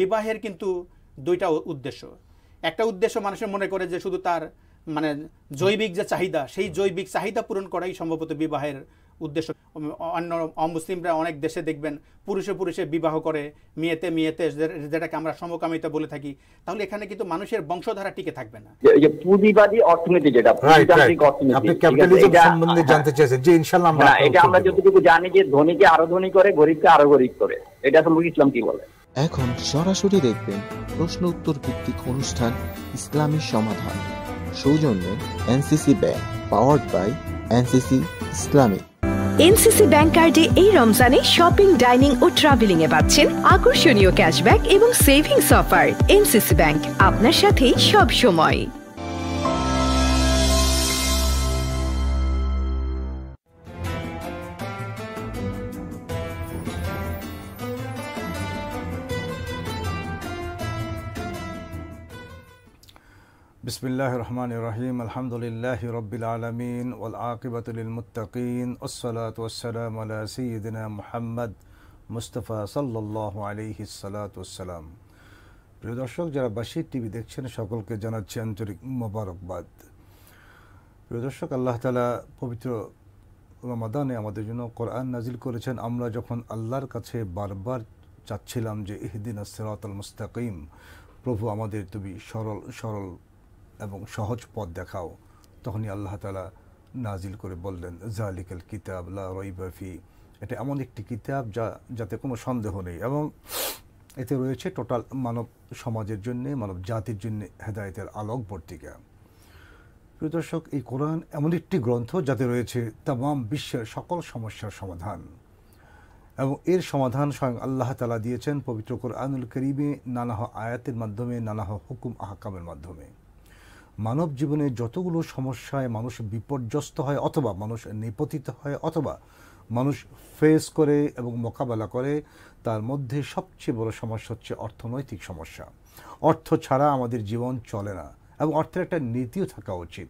বিবাহের কিন্তু দুইটা উদ্দেশ্য। একটা উদ্দেশ্য মানুষের মনে করে যে শুধু তার মানে জৈবিক যে চাহিদা, সেই জৈবিক চাহিদা পূরণ করাই সম্ভবত বিবাহের উদ্দেশ্য। অন্য অমুসলিমরা অনেক দেশে দেখবেন পুরুষে পুরুষে বিবাহ করে, মেয়েতে মেয়েতে, যেটাকে আমরা সমকামিতা বলে থাকি। তাহলে এখানে কিন্তু মানুষের বংশধারা টিকে থাকবে না। যে পুঁজিবাদী অর্থনীতি, যেটা পুঁজিতান্ত্রিক অর্থনীতি, আপনি ক্যাপিটালিজম সম্বন্ধে জানতে চাইছেন? যে ইনশাআল্লাহ আমরা এটা আমরা যতটুকু জানি যে ধনীকে আরো ধনী করে, গরিবকে আরো গরিব করে। এটা সম্পর্কে ইসলাম কি বলে? এখন সরাসরি দেখবেন প্রশ্ন উত্তর ভিত্তিক অনুষ্ঠান ইসলামী সমাধান, সৌজন্যে NCC bank, powered by NCC ইসলামী। এনসিসি ব্যাংক কার্ডে এই রমজানে শপিং, ডাইনিং ও ট্রাভেলিং এ পাচ্ছেন আকর্ষণীয় ক্যাশব্যাক এবং সেভিংস অফার। এনসিসি ব্যাংক, আপনার সাথেই সব সময়। বিসমিল্লাহির রহমানির রহিম। আলহামদুলিল্লাহি রাব্বিল আলামিন ওয়াল আকিবাতু লিল মুত্তাকিন ওয়াসসালাতু ওয়াসসালামু আলা সাইয়্যিদিনা মুহাম্মদ মুস্তাফা সাল্লাল্লাহু আলাইহি সাল্লাতু ওয়াসসালাম। প্রিয় দর্শক, যারা বাসির টিভি দেখছেন সকলকে জানাচ্ছি আন্তরিক মোবারকবাদ। প্রিয় দর্শক, আল্লাহ তাআলা পবিত্র রমাদানে আমাদের জন্য কোরআন নাজিল করেছেন। আমরা যখন আল্লাহর কাছে বারবার চাচ্ছিলাম যে ইহদিনাস সিরাতাল মুস্তাকিম, প্রভু আমাদের তুমি সরল এবং সহজ পথ দেখাও, তখনই আল্লাহ তাআলা নাজিল করে বললেন জালিকাল কিতাব লা রাইবা ফি। এটা এমন একটি কিতাব যাতে কোনো সন্দেহ নেই, এবং এতে রয়েছে টোটাল মানব সমাজের জন্য, মানব জাতির জন্য হেদায়েতের আলোক বর্তিকা। প্রিয় দর্শক, এই কোরআন এমন একটি গ্রন্থ যাতে রয়েছে তামাম বিশ্বের সকল সমস্যার সমাধান, এবং এর সমাধান স্বয়ং আল্লাহ তাআলা দিয়েছেন পবিত্র কোরআনুল কারীমে নানা আয়াতের মাধ্যমে, নানা হুকুম আহকামের মাধ্যমে। মানব জীবনে যতগুলো সমস্যায় মানুষ বিপর্যস্ত হয়, অথবা মানুষ নিপতিত হয়, অথবা মানুষ ফেস করে এবং মোকাবেলা করে, তার মধ্যে সবচেয়ে বড় সমস্যা হচ্ছে অর্থনৈতিক সমস্যা। অর্থ ছাড়া আমাদের জীবন চলে না, এবং অর্থের একটা নীতিও থাকা উচিত।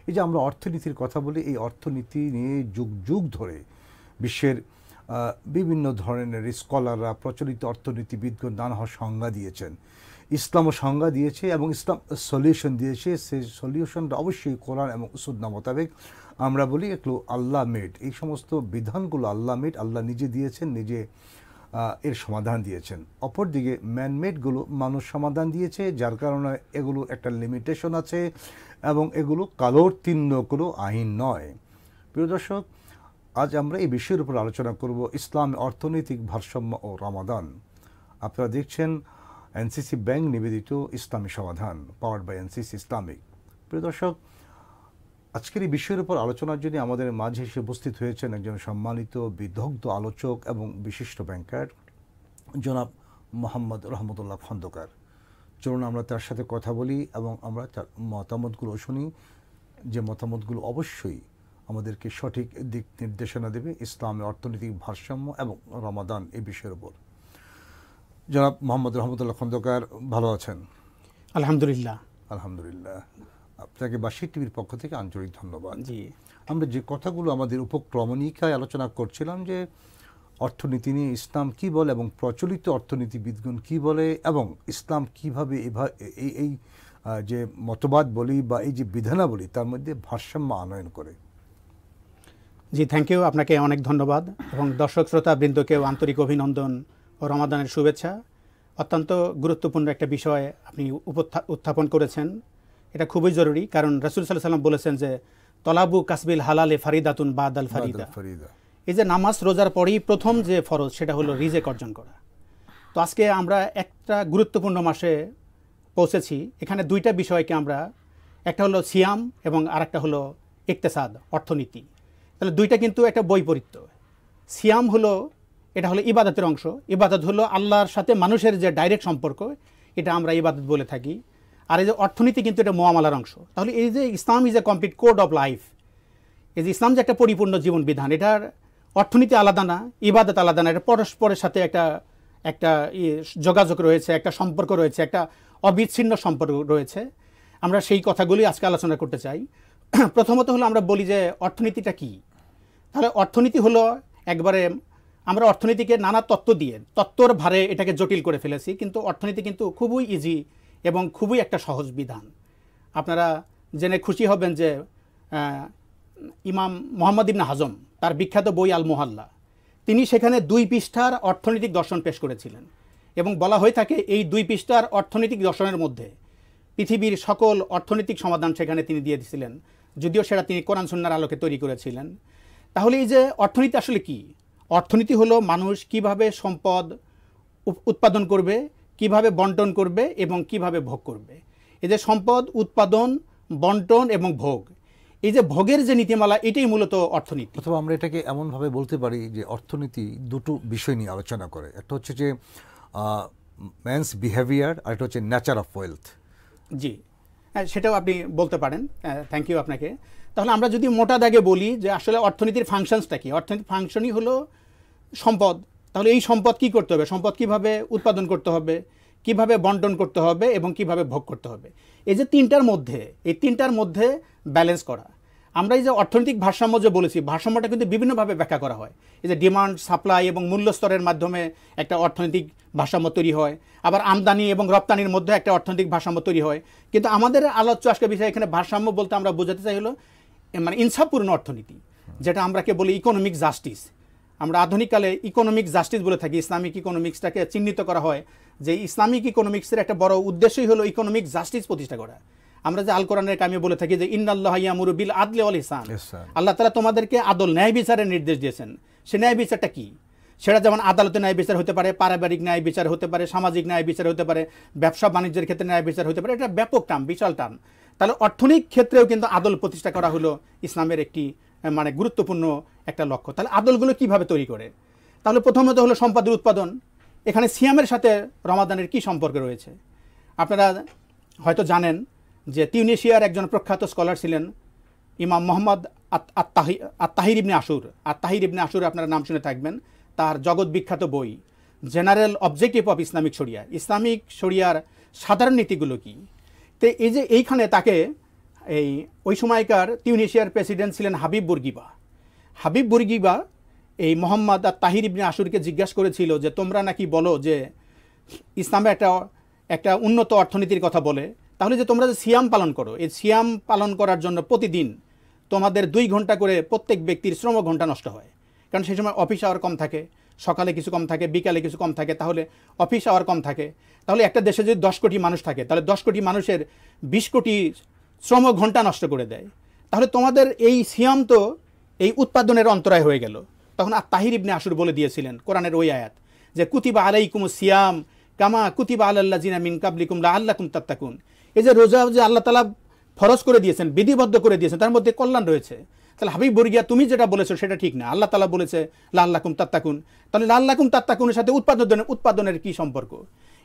এই যে আমরা অর্থনীতির কথা বলি, এই অর্থনীতি নিয়ে যুগ যুগ ধরে বিশ্বের বিভিন্ন ধরনের স্কলাররা, প্রচলিত অর্থনীতিবিদগণ নানা সংজ্ঞা দিয়েছেন। ইসলামও সংজ্ঞা দিয়েছে এবং ইসলাম সলিউশন দিয়েছে। সেই সলিউশনটা অবশ্যই কোরআন এবং সুন্নাহ মোতাবেক। আমরা বলি এগুলো আল্লাহ মেড, এই সমস্ত বিধানগুলো আল্লাহ মেড, আল্লাহ নিজে দিয়েছেন, নিজে এর সমাধান দিয়েছেন। অপরদিকে ম্যানমেডগুলো মানুষ সমাধান দিয়েছে, যার কারণে এগুলো একটা লিমিটেশন আছে, এবং এগুলো কালোত্তীর্ণ কোনো আইন নয়। প্রিয় দর্শক, আজ আমরা এই বিষয়ের উপর আলোচনা করব, ইসলাম, অর্থনৈতিক ভারসাম্য ও রমাদান। আপনারা দেখছেন এনসিসি ব্যাংক নিবেদিত ইসলামী সমাধান, পাওয়ার্ড বাই এনসিসি ইসলামিক। প্রিয় দর্শক, আজকের এই বিষয়ের উপর আলোচনার জন্য আমাদের মাঝে এসে উপস্থিত হয়েছেন একজন সম্মানিত বিদগ্ধ আলোচক এবং বিশিষ্ট ব্যাংকার, জনাব মোহাম্মদ রহমতুল্লাহ খন্দকার। চলুন আমরা তার সাথে কথা বলি এবং আমরা তার মতামতগুলো শুনি, যে মতামতগুলো অবশ্যই আমাদেরকে সঠিক দিক নির্দেশনা দেবে ইসলামের অর্থনৈতিক ভারসাম্য এবং রমাদান এই বিষয়ের উপর। জনাব মোহাম্মদ রহমতুল্লাহ খন্দকার, ভালো আছেন? আলহামদুলিল্লাহ। আলহামদুলিল্লাহ। আপনাকে বাসির টিভির পক্ষ থেকে আন্তরিক ধন্যবাদ। জি, আমরা যে কথাগুলো আমাদের উপক্রমণিকায় আলোচনা করছিলাম, যে অর্থনীতি নিয়ে ইসলাম কি বলে এবং প্রচলিত অর্থনীতিবিদগণ কি বলে, এবং ইসলাম কিভাবে এই যে মতবাদ বলি বা এই যে বিধানাবলী, তার মধ্যে ভারসাম্য আনয়ন করে। জি, থ্যাংক ইউ। আপনাকে অনেক ধন্যবাদ, এবং দর্শক শ্রোতা বৃন্দকেও আন্তরিক অভিনন্দন ও রমাদানের শুভেচ্ছা। অত্যন্ত গুরুত্বপূর্ণ একটা বিষয় আপনি উত্থাপন করেছেন। এটা খুবই জরুরি, কারণ রাসূল সাল্লাল্লাহু আলাইহি ওয়াসাল্লাম বলেছেন যে তলাবু কাসবিল হালালে ফারিদাতুন বাদাল ফারিদা। এই যে নামাজ রোজার পরেই প্রথম যে ফরজ, সেটা হলো রিজেক অর্জন করা। তো আজকে আমরা একটা গুরুত্বপূর্ণ মাসে পৌঁছেছি। এখানে দুইটা বিষয়কে আমরা, একটা হলো সিয়াম এবং আরেকটা হলো ইকতেসাদ, অর্থনীতি। তাহলে দুইটা কিন্তু একটা বৈপরীত্য। সিয়াম হলো, এটা হলো ইবাদতের অংশ। ইবাদত হলো আল্লাহর সাথে মানুষের যে ডাইরেক্ট সম্পর্ক, এটা আমরা ইবাদত বলে থাকি। আর এই যে অর্থনীতি, কিন্তু এটা মুআমালার অংশ। তাহলে এই যে Islam is a complete code of life, এই যে ইসলাম যে একটা পরিপূর্ণ জীবন বিধান, এটার অর্থনীতি আলাদা না, ইবাদত আলাদা না, এটা পরস্পরের সাথে একটা যোগাযোগ রয়েছে, একটা সম্পর্ক রয়েছে, একটা অবিচ্ছিন্ন সম্পর্ক রয়েছে। আমরা সেই কথাগুলি আজকে আলোচনা করতে চাই। প্রথমত হলো আমরা বলি যে অর্থনীতিটা কি। তাহলে অর্থনীতি হলো একবারে আমরা অর্থনীতিকে নানা তত্ত্ব দিয়ে তত্ত্বর ভারে এটাকে জটিল করে ফেলেছি, কিন্তু অর্থনীতি কিন্তু খুবই ইজি এবং খুবই একটা সহজ বিধান। আপনারা জেনে খুশি হবেন যে ইমাম মোহাম্মদ ইবনে হাজম তার বিখ্যাত বই আল মুহাল্লা, তিনি সেখানে 2 পৃষ্ঠার অর্থনৈতিক দর্শন পেশ করেছিলেন এবং বলা হয়ে থাকে এই 2 পৃষ্ঠার অর্থনৈতিক দর্শনের মধ্যে পৃথিবীর সকল অর্থনৈতিক সমাধান সেখানে তিনি দিয়ে দিয়েছিলেন, যদিও সেটা তিনি কোরআন সুন্নাহর আলোকে তৈরি করেছিলেন। তাহলে এই যে অর্থনীতি আসলে কি? অর্থনীতি হলো মানুষ কিভাবে সম্পদ উৎপাদন করবে, কিভাবে বন্টন করবে এবং কিভাবে ভোগ করবে। এই যে সম্পদ উৎপাদন, বন্টন এবং ভোগ, এই যে ভোগের যে নীতিমালা, এটাই মূলত অর্থনীতি। অথবা আমরা এটাকে এমনভাবে বলতে পারি যে অর্থনীতি দুটো বিষয় নিয়ে আলোচনা করে। একটা হচ্ছে যে ম্যানস বিহেভিয়ার, আর একটা হচ্ছে নেচার অফ ওয়েলথ। জি, সেটাও আপনি বলতে পারেন। থ্যাংক ইউ আপনাকে। তাহলে আমরা যদি মোটা দাগে বলি যে আসলে অর্থনীতির ফাংশনসটা কি, অর্থনীতির ফাংশনই হলো সম্পদ। তাহলে এই সম্পদ কি করতে হবে, সম্পদ কিভাবে উৎপাদন করতে হবে, কিভাবে বন্টন করতে হবে এবং কিভাবে ভোগ করতে হবে। এই যে তিনটার মধ্যে ব্যালেন্স করা। আমরা এই যে অর্থনৈতিক ভারসাম্য যে বলেছি, ভারসাম্যটা কিন্তু বিভিন্নভাবে ব্যাখ্যা করা হয়। এই যে ডিমান্ড, সাপ্লাই এবং মূল্য স্তরের মাধ্যমে একটা অর্থনৈতিক ভারসাম্য তৈরি হয়, আবার আমদানি এবং রপ্তানির মধ্যে একটা অর্থনৈতিক ভারসাম্য তৈরি হয়। কিন্তু আমাদের আলোচ্য আজকের বিষয় এখানে ভারসাম্য বলতে আমরা বোঝাতে চাই হলো মানে ইনসাফপূর্ণ অর্থনীতি, যেটা আমরাকে বলি ইকোনমিক জাস্টিস। আমরা আধুনিককালে ইকোনমিক জাস্টিস বলে থাকি। ইসলামিক ইকোনমিক্সটাকে চিহ্নিত করা হয় যে ইসলামিক ইকোনমিক্সের একটা বড় উদ্দেশ্যই হলো ইকোনমিক জাস্টিস প্রতিষ্ঠা করা। আমরা যে আল কোরআনের কামে বলে থাকি যে ইন্নাল্লাহা ইয়ামুরু বিল আদলি ওয়াল ইহসান, আল্লাহ তাআলা তোমাদেরকে আদল, ন্যায় বিচারের নির্দেশ দিয়েছেন। সে ন্যায় বিচারটা কি? সেটা যেমন আদালতে ন্যায় বিচার হতে পারে, পারিবারিক ন্যায় বিচার হতে পারে, সামাজিক ন্যায় বিচার হতে পারে, ব্যবসা বাণিজ্যের ক্ষেত্রে ন্যায় বিচার হতে পারে। এটা ব্যাপক টার্ম, বিশাল টার্ম। তাহলে অর্থনৈতিক ক্ষেত্রেও কিন্তু আদল প্রতিষ্ঠা করা হলো ইসলামের একটি মানে গুরুত্বপূর্ণ একটা লক্ষ্য। তাহলে আদলগুলো কিভাবে তৈরি করে? তাহলে প্রথমত হলো সম্পদের উৎপাদন। এখানে সিয়ামের সাথে রমাদানের কি সম্পর্ক রয়েছে? আপনারা হয়তো জানেন যে তিউনিশিয়ার একজন প্রখ্যাত স্কলার ছিলেন ইমাম মোহাম্মদ আত-তাহির ইবনে আশুর। আত-তাহির ইবনে আশুর আপনারা নাম শুনে থাকবেন। তার জগৎ বিখ্যাত বই জেনারেল অবজেক্টিভ অফ ইসলামিক শরিয়া, ইসলামিক শরিয়ার সাধারণ নীতিগুলো কি। তো এই যে এইখানে তাকে ওই সময়কার তিউনিশিয়ার প্রেসিডেন্ট ছিলেন হাবিব বুরগিবা এই মোহাম্মদ আত-তাহির ইবনে আশুরকে জিজ্ঞাসা করেছিল যে তোমরা নাকি বলো যে ইসলামে একটা উন্নত অর্থনীতির কথা বলে, তাহলে যে তোমরা যে সিয়াম পালন করো, এই সিয়াম পালন করার জন্য প্রতিদিন তোমাদের 2 ঘন্টা করে প্রত্যেক ব্যক্তির শ্রম ঘন্টা নষ্ট হয়। কারণ সেই সময় অফিস আওয়ার কম থাকে, সকালে কিছু কম থাকে, বিকালে কিছু কম থাকে, তাহলে অফিস আওয়ার কম থাকে। তাহলে একটা দেশে যদি 10 কোটি মানুষ থাকে, তাহলে 10 কোটি মানুষের 20 কোটি শ্রম ঘন্টা নষ্ট করে দেয়। তাহলে তোমাদের এই সিয়াম তো এই উৎপাদনের অন্তরায় হয়ে গেল। তখন আত-তাহির ইবনে আশুর বলে দিয়েছিলেন কোরআনের ওই আয়াত যে কুতিবা আলাইকুমুস সিয়াম কামা কুতিবা আলাল্লাযিনা মিন কাবলিকুম লাআল্লাকুম তাত্তাকুন। এই যে রোজা যে আল্লাহ তাআলা ফরজ করে দিয়েছেন, বিধিবদ্ধ করে দিয়েছেন, তার মধ্যে কল্যাণ রয়েছে। তাহলে হাবিব বর্গিয়া তুমি যেটা বলেছো সেটা ঠিক না, আল্লাহ তাআলা বলেছে লাআল্লাকুম তাত্তাকুন। তাহলে লাআল্লাকুম তাত্তাকুনের সাথে উৎপাদনের কি সম্পর্ক?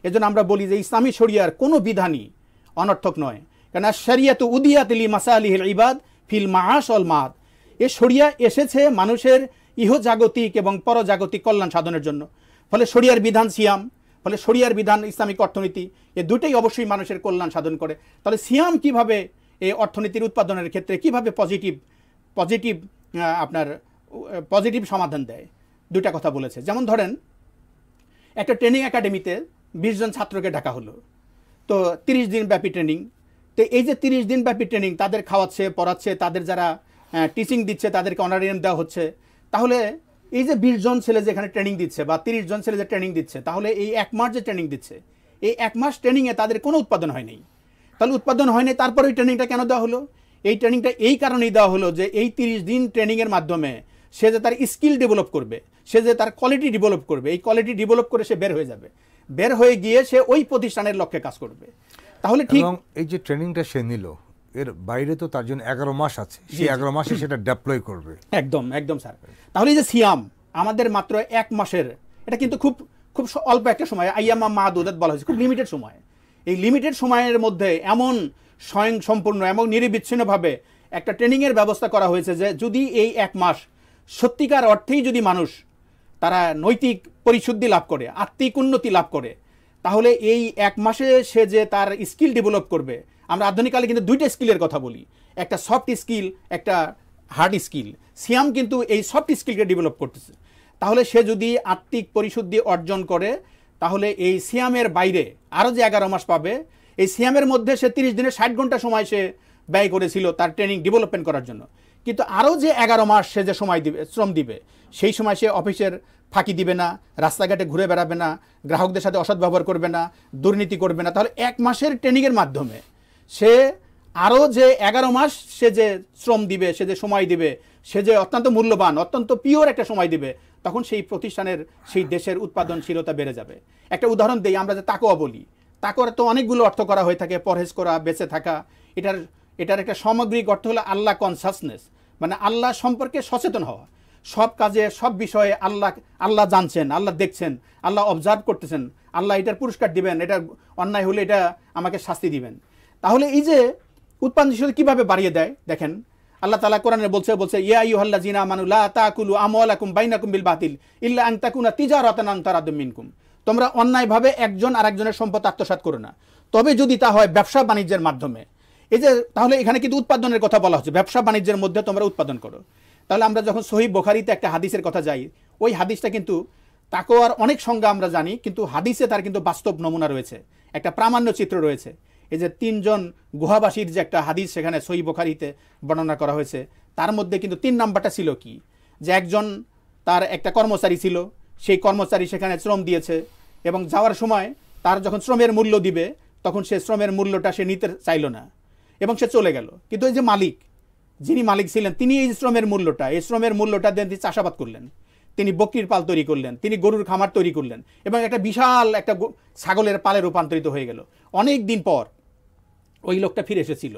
এজন্য আমরা বলি যে ইসলামী শরিয়ার কোনো বিধানই অনর্থক নয়। কারণ শরিয়াতু উদিয়াত লি মাসালিহিল ইবাদ ফিল মাআশ ওয়াল মাদ। এই শরিয়া এসেছে মানুষের ইহজাগতিক এবং পরজাগতিক কল্যাণ সাধনের জন্য। ফলে শরিয়ার বিধান সিয়াম, ফলে শরিয়ার বিধান ইসলামিক অর্থনীতি, এই দুটোই অবশ্যই মানুষের কল্যাণ সাধন করে। তাহলে সিয়াম কিভাবে এই অর্থনীতির উৎপাদনের ক্ষেত্রে কিভাবে পজিটিভ সমাধান দেয়, দুটা কথা বলেছে। যেমন ধরেন একটা ট্রেনিং একাডেমিতে 20 জন ছাত্রকে ডাকা হলো, তো 30 দিন ব্যাপী ট্রেনিং। তো এই যে 30 দিন ব্যাপী ট্রেনিং, তাদের খাওয়াচ্ছে, পড়াচ্ছে, তাদের যারা টিচিং দিচ্ছে তাদেরকে অনারিয়াম দেওয়া হচ্ছে। তাহলে এই যে 20 জন ছেলে যেখানে ট্রেনিং দিচ্ছে বা 30 জন ছেলে যে ট্রেনিং দিচ্ছে, তাহলে এই 1 মাস যে ট্রেনিং দিচ্ছে, এই 1 মাস ট্রেনিংয়ে তাদের কোনো উৎপাদন হয়নি। তাহলে উৎপাদন হয়নি, তারপরে ওই ট্রেনিংটা কেন দেওয়া হলো? এই ট্রেনিংটা এই কারণেই দেওয়া হলো যে এই 30 দিন ট্রেনিংয়ের মাধ্যমে সে যে তার স্কিল ডেভেলপ করবে, সে যে তার কোয়ালিটি ডেভেলপ করবে, এই কোয়ালিটি ডেভেলপ করে সে বের হয়ে যাবে, বের হয়ে গিয়ে সে ওই প্রতিষ্ঠানের লক্ষ্যে কাজ করবে। তাহলে ঠিক এই যে ট্রেনিংটা সে নিল, এর বাইরে তো তার জন্য 11 মাস আছে, সেই 11 মাসে সেটা ডেপ্লয় করবে। একদম স্যার। তাহলে এই যে সিয়াম আমাদের মাত্র 1 মাসের, এটা কিন্তু খুব অল্প একটা সময়, আইয়ামা মাদুদাত বলা হয়েছে, খুব লিমিটেড সময়। এই লিমিটেড সময়ের মধ্যে এমন স্বয়ং সম্পূর্ণ এবং নিরবিচ্ছিন্নভাবে একটা ট্রেনিংয়ের ব্যবস্থা করা হয়েছে যে যদি এই 1 মাস সত্যিকার অর্থেই যদি মানুষ তারা নৈতিক পরিশুদ্ধি লাভ করে, আত্মিক উন্নতি লাভ করে, তাহলে এই 1 মাসে সে যে তার স্কিল ডেভেলপ করবে। আমরা আধুনিককালে কিন্তু 2টা স্কিলের কথা বলি, একটা সফট স্কিল, একটা হার্ড স্কিল। সিয়াম কিন্তু এই সফট স্কিলকে ডেভেলপ করতেছে। তাহলে সে যদি আত্মিক পরিশুদ্ধি অর্জন করে তাহলে এই সিয়ামের বাইরে আরও যে 11 মাস পাবে, এই সিয়ামের মধ্যে সে 30 দিনে 60 ঘন্টা সময় সে ব্যয় করেছিল তার ট্রেনিং ডেভেলপমেন্ট করার জন্য, কিন্তু আরও যে 11 মাস সে যে সময় দিবে, শ্রম দিবে, সেই সময় সে অফিসের ফাঁকি দিবে না, রাস্তাঘাটে ঘুরে বেড়াবে না, গ্রাহকদের সাথে অসৎ ব্যবহার করবে না, দুর্নীতি করবে না, তাহলে 1 মাসের ট্রেনিংয়ের মাধ্যমে সে আরও যে 11 মাস সে যে শ্রম দিবে, সে যে সময় দিবে, সে যে অত্যন্ত মূল্যবান, অত্যন্ত পিওর একটা সময় দিবে, তখন সেই প্রতিষ্ঠানের, সেই দেশের উৎপাদনশীলতা বেড়ে যাবে। একটা উদাহরণ দেই, আমরা যে তাকওয়া বলি, তাকওয়ার তো অনেকগুলো অর্থ করা হয়ে থাকে, পরহেজ করা, বেঁচে থাকা। এটার একটা সামগ্রিক অর্থ হলো আল্লাহ কনসাসনেস, মানে আল্লাহ সম্পর্কে সচেতন হওয়া। সব কাজে, সব বিষয়ে আল্লাহ জানছেন, আল্লাহ দেখছেন, আল্লাহ অবজার্ভ করতেছেন, আল্লাহ এটার পুরস্কার দিবেন, এটা অন্যায় হলে এটা আমাকে শাস্তি দিবেন। তাহলে এই যে উৎপাদনশীলতা কিভাবে বাড়িয়ে দেয় দেখেন, আল্লাহ তাআলা কোরআনে বলছে ইয়া আইয়ুহাল্লাযিনা আমানু লা তাকুলু আমওয়ালাকুম বাইনাকুম বিল বাতিল ইল্লা আন তাকুনা তিজারাতান আন তারাদুম মিনকুম। তোমরা অন্যায়ভাবে একজন আরেকজনের সম্পদ আত্মসাৎ করো না, তবে যদি তা হয় ব্যবসা বাণিজ্যের মাধ্যমে। এই যে তাহলে এখানে কিন্তু উৎপাদনের কথা বলা হচ্ছে, ব্যবসা বাণিজ্যের মধ্যে তোমরা উৎপাদন করো। তাহলে আমরা যখন সহিহ বুখারীতে একটা হাদিসের কথা যাই, ওই হাদিসটা কিন্তু তাকওয়ার অনেক সংজ্ঞা আমরা জানি, কিন্তু হাদিসে তার কিন্তু বাস্তব নমুনা রয়েছে, একটা প্রামাণ্য চিত্র রয়েছে। এই যে 3 জন গুহাবাসীর যে একটা হাদিস সেখানে সহিহ বুখারীতে বর্ণনা করা হয়েছে, তার মধ্যে কিন্তু 3 নাম্বারটা ছিল কি, যে একজন তার একটা কর্মচারী ছিল, সেই কর্মচারী সেখানে শ্রম দিয়েছে এবং যাওয়ার সময় তার যখন শ্রমের মূল্য দিবে তখন সে শ্রমের মূল্যটা সে নিতে চাইল না এবং সে চলে গেল। কিন্তু এই যে মালিক, যিনি মালিক ছিলেন, তিনি এই শ্রমের মূল্যটা দিয়ে তিনি চাষাবাদ করলেন, তিনি বকরির পাল তৈরি করলেন, তিনি গরুর খামার তৈরি করলেন এবং একটা বিশাল একটা ছাগলের পালে রূপান্তরিত হয়ে গেল। অনেক দিন পর ওই লোকটা ফিরে এসেছিল,